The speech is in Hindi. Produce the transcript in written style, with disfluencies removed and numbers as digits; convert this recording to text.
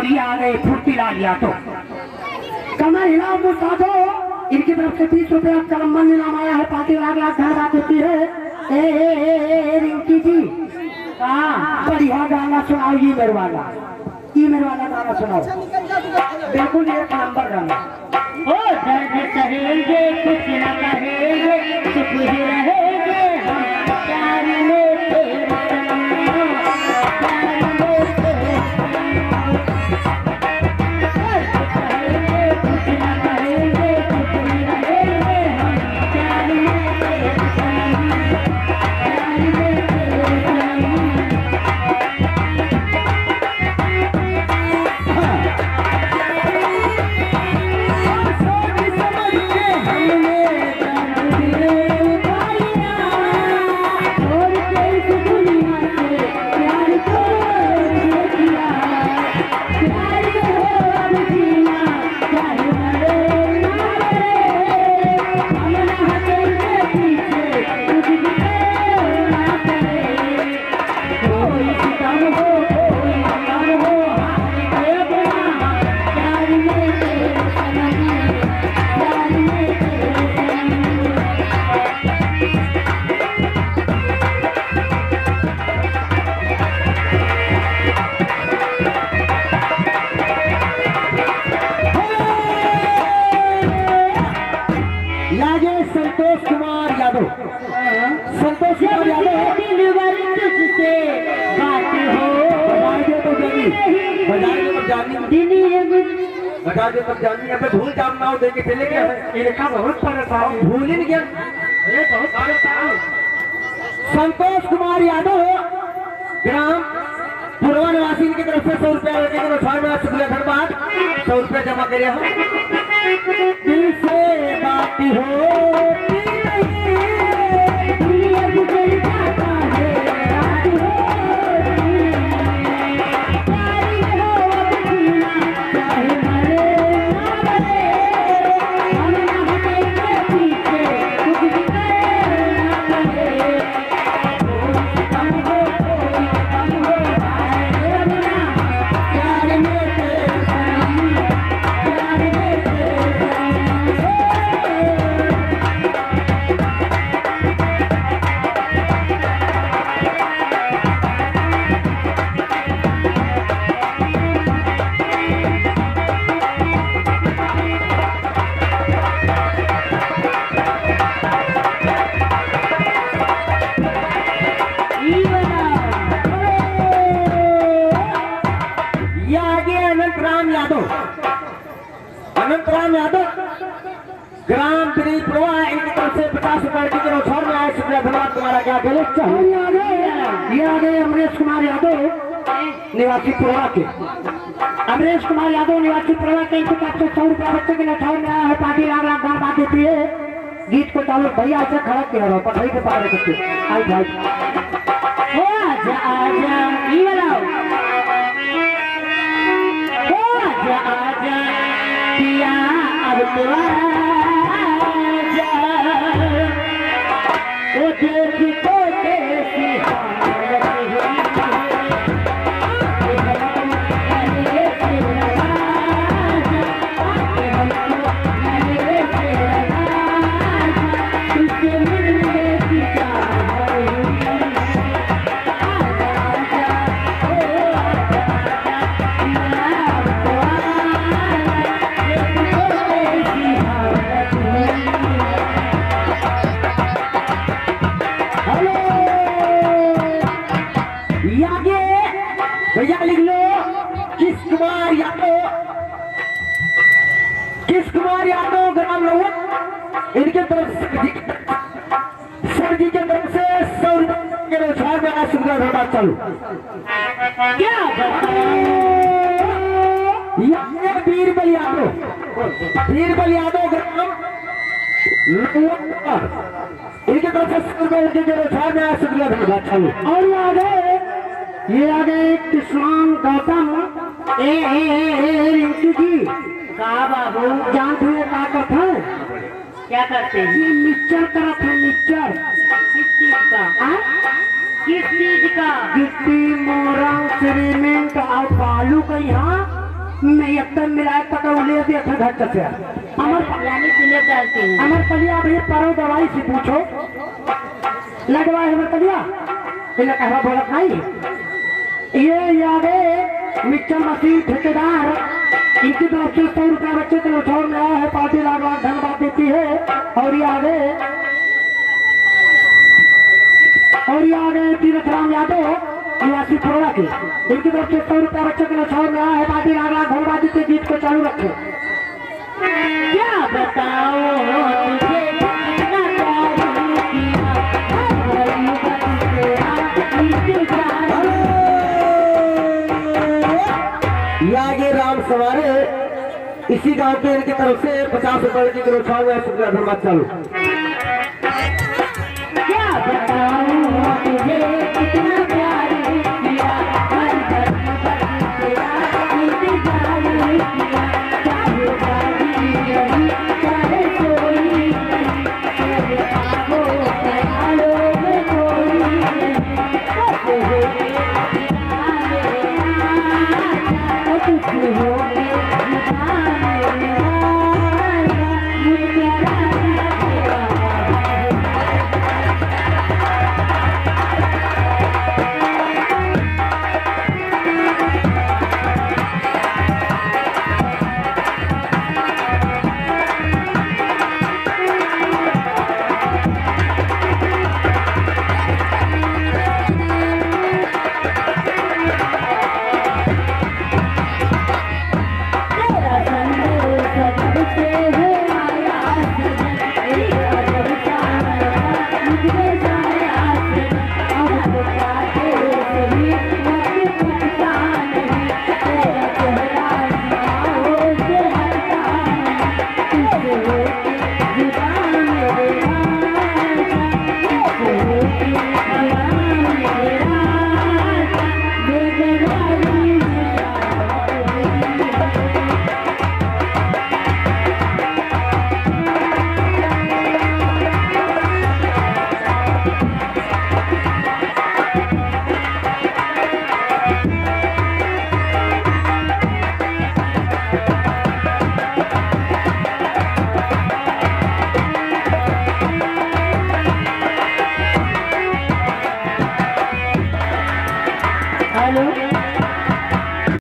और ये आ गए फुर्तीलाल यादव। कमर हिलाओ मुझा दो। इनकी तरफ से 30 रुपया चलम्बन इनाम आया है। पार्टी लाख लाख धन्यवाद देती है। ए रिंकी जी बढ़िया गाना सुनाओ। ये मेरे वाला गाना सुनाओ। बिल्कुल एक नंबर गाना। ओ दर्द कहेंगे कुछ न कहेंगे चुप ही रहेंगे हम प्यार में तेरे प्यार में तेरे कुछ न कहेंगे चुप ही रहेंगे हम प्यार में तेरे प्यार में तेरे संतोष कुमार यादव तुझसे बात हो बता दे तब जानी है। भूल जाम ना हो देके चले गए। इनका बहुत परेशान भूल ही नहीं गया। ये बहुत परेशान। संतोष कुमार यादव ग्राम पूर्वा निवासी की तरफ से 100 रुपया शुक्रिया धन्यवाद। 100 रुपया जमा करे हम। दिल से बात हो अनंतराम यादव ग्राम प्रवाह इनकी तरफ से 50 रुपए की तरफ छोड़ में आए। शुक्रिया धन्यवाद। तुम्हारा क्या गलत चाहिए? ये आ गए अमरेश कुमार यादव निवासी प्रवाह के। अमरेश कुमार यादव निवासी प्रवाह के इनकी तरफ से 100 रुपया बच्चे के लिए छोड़ में आया है। पार्टी लाख लाख धन्यवाद देती है। गीत को चालू भैया ऐसे खड़ा किया रहो पढ़ाई के पार करके आई भाई आजा आजा ये वाला आजा आजा पिया अब तो आजा वो देख तो कैसी हालत हुई भैया लिख लो किस कुमार यादव ग्राम लोहन इनके तरफ से सर जी के तरफ से 100 रुपये के छाड़ में शुक्रिया धन्यवाद। चलो क्या बीरबल यादव ग्राम लोहन इनके तरफ से 100 रुपये के छाड़ में शुक्रिया धन्यवाद। चलो और ये आ गए किसान गौतम रिंकी जी कहा बाबू जानते हुए क्या करते हैं? क्या करते हैं? ये मिक्सचर तरफ है। मिक्सचर किस चीज का? किस चीज का? गिट्टी मोरंग सीमेंट और बालू का यहाँ नहीं अब तक मिलाए पकड़ ले दिया था घर से अमर यानी सिले करते हैं। अमर पलिया भैया परो दवाई से पूछो लगवा है अमर पलिया इन्हें कहा बोला नहीं ये यादें मिक्सर मशीन ठेकेदार इनकी तरफ से 100 रुपया बच्चे को छोड़ में आया है। पार्टी लाख लाख धन्यवाद देती है। और ये आगे तीरथ राम यादव निवासी पुरोड़ा की इनकी तरफ से 100 रुपया बच्चे को छोड़ में आया है। पार्टी लाख लाख धन्यवाद देते गीत को चालू रखे। क्या बताओ तुझे कितना प्यार किया, आगे राम सवारे इसी गांव के इनकी तरफ से 50 रुपए की किलो छाव में शुक्रिया धन्यवाद चालू। क्या बताऊं तुझे कितना